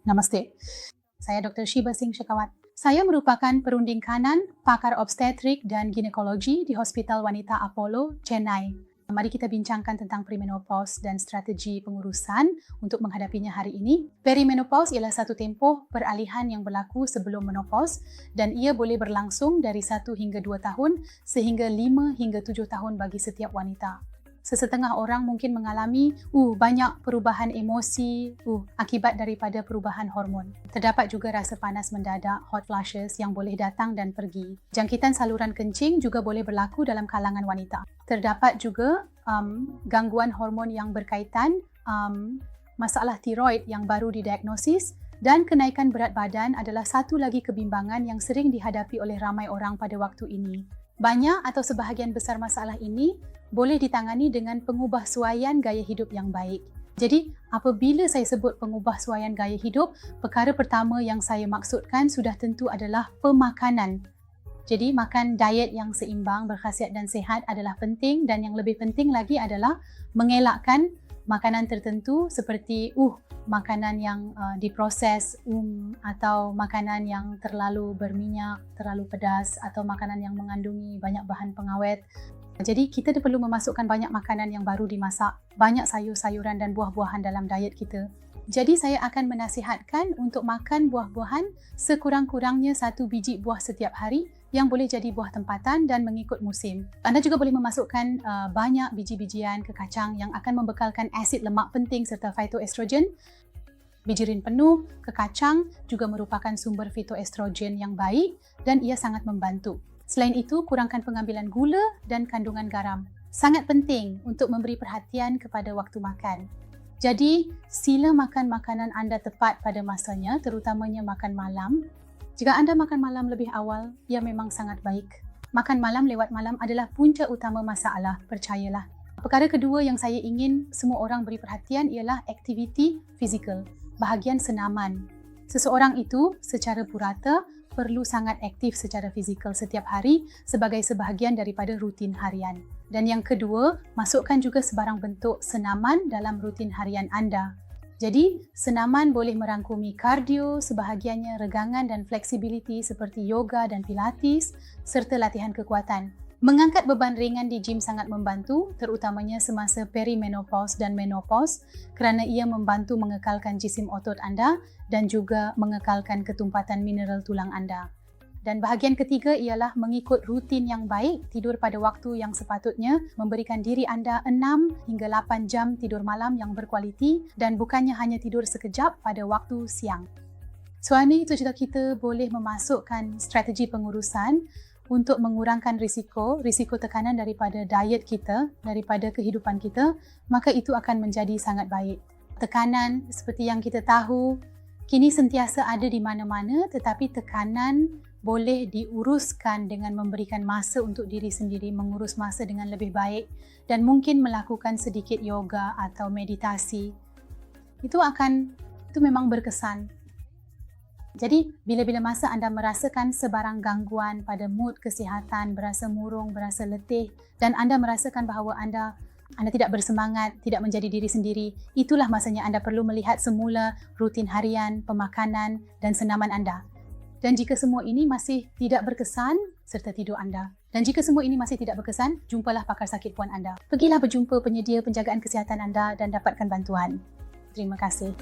Namaste. Saya Dr. Shiba Singh Shekhawat. Saya merupakan perunding kanan pakar obstetrik dan ginekologi di Hospital Wanita Apollo, Chennai. Mari kita bincangkan tentang perimenopause dan strategi pengurusan untuk menghadapinya hari ini. Perimenopause ialah satu tempoh peralihan yang berlaku sebelum menopause dan ia boleh berlangsung dari 1 hingga 2 tahun sehingga 5 hingga 7 tahun bagi setiap wanita. Sesetengah orang mungkin mengalami banyak perubahan emosi akibat daripada perubahan hormon. Terdapat juga rasa panas mendadak, hot flushes yang boleh datang dan pergi. Jangkitan saluran kencing juga boleh berlaku dalam kalangan wanita. Terdapat juga gangguan hormon yang berkaitan masalah tiroid yang baru didiagnosis dan kenaikan berat badan adalah satu lagi kebimbangan yang sering dihadapi oleh ramai orang pada waktu ini. Banyak atau sebahagian besar masalah ini boleh ditangani dengan pengubahsuaian gaya hidup yang baik. Jadi, apabila saya sebut pengubahsuaian gaya hidup, perkara pertama yang saya maksudkan sudah tentu adalah pemakanan. Jadi, makan diet yang seimbang, berkhasiat dan sihat adalah penting dan yang lebih penting lagi adalah mengelakkan makanan tertentu seperti makanan yang diproses atau makanan yang terlalu berminyak, terlalu pedas atau makanan yang mengandungi banyak bahan pengawet. Jadi kita perlu memasukkan banyak makanan yang baru dimasak, banyak sayur-sayuran dan buah-buahan dalam diet kita. Jadi saya akan menasihatkan untuk makan buah-buahan sekurang-kurangnya 1 biji buah setiap hari yang boleh jadi buah tempatan dan mengikut musim. Anda juga boleh memasukkan banyak biji-bijian ke kacang yang akan membekalkan asid lemak penting serta phytoestrogen. Bijirin penuh ke kacang juga merupakan sumber phytoestrogen yang baik dan ia sangat membantu. Selain itu, kurangkan pengambilan gula dan kandungan garam. Sangat penting untuk memberi perhatian kepada waktu makan. Jadi, sila makan makanan anda tepat pada masanya, terutamanya makan malam. Jika anda makan malam lebih awal, ia memang sangat baik. Makan malam lewat malam adalah punca utama masalah, percayalah. Perkara kedua yang saya ingin semua orang beri perhatian ialah aktiviti fizikal, bahagian senaman. Seseorang itu secara purata perlu sangat aktif secara fizikal setiap hari sebagai sebahagian daripada rutin harian. Dan yang kedua, masukkan juga sebarang bentuk senaman dalam rutin harian anda. Jadi, senaman boleh merangkumi kardio, sebahagiannya regangan dan fleksibiliti seperti yoga dan pilates, serta latihan kekuatan. Mengangkat beban ringan di gym sangat membantu, terutamanya semasa perimenopause dan menopause kerana ia membantu mengekalkan jisim otot anda dan juga mengekalkan ketumpatan mineral tulang anda. Dan bahagian ketiga ialah mengikut rutin yang baik, tidur pada waktu yang sepatutnya, memberikan diri anda 6 hingga 8 jam tidur malam yang berkualiti dan bukannya hanya tidur sekejap pada waktu siang. Selain itu juga kita boleh memasukkan strategi pengurusan untuk mengurangkan risiko tekanan daripada diet kita, daripada kehidupan kita, maka itu akan menjadi sangat baik. Tekanan seperti yang kita tahu, kini sentiasa ada di mana-mana, tetapi tekanan boleh diuruskan dengan memberikan masa untuk diri sendiri, mengurus masa dengan lebih baik dan mungkin melakukan sedikit yoga atau meditasi. Itu memang berkesan. Jadi, bila-bila masa anda merasakan sebarang gangguan pada mood kesihatan, berasa murung, berasa letih dan anda merasakan bahawa anda tidak bersemangat, tidak menjadi diri sendiri, itulah masanya anda perlu melihat semula rutin harian, pemakanan dan senaman anda. Dan jika semua ini masih tidak berkesan, serta tidur anda. Dan jika semua ini masih tidak berkesan, jumpalah pakar sakit puan anda. Pergilah berjumpa penyedia penjagaan kesihatan anda dan dapatkan bantuan. Terima kasih.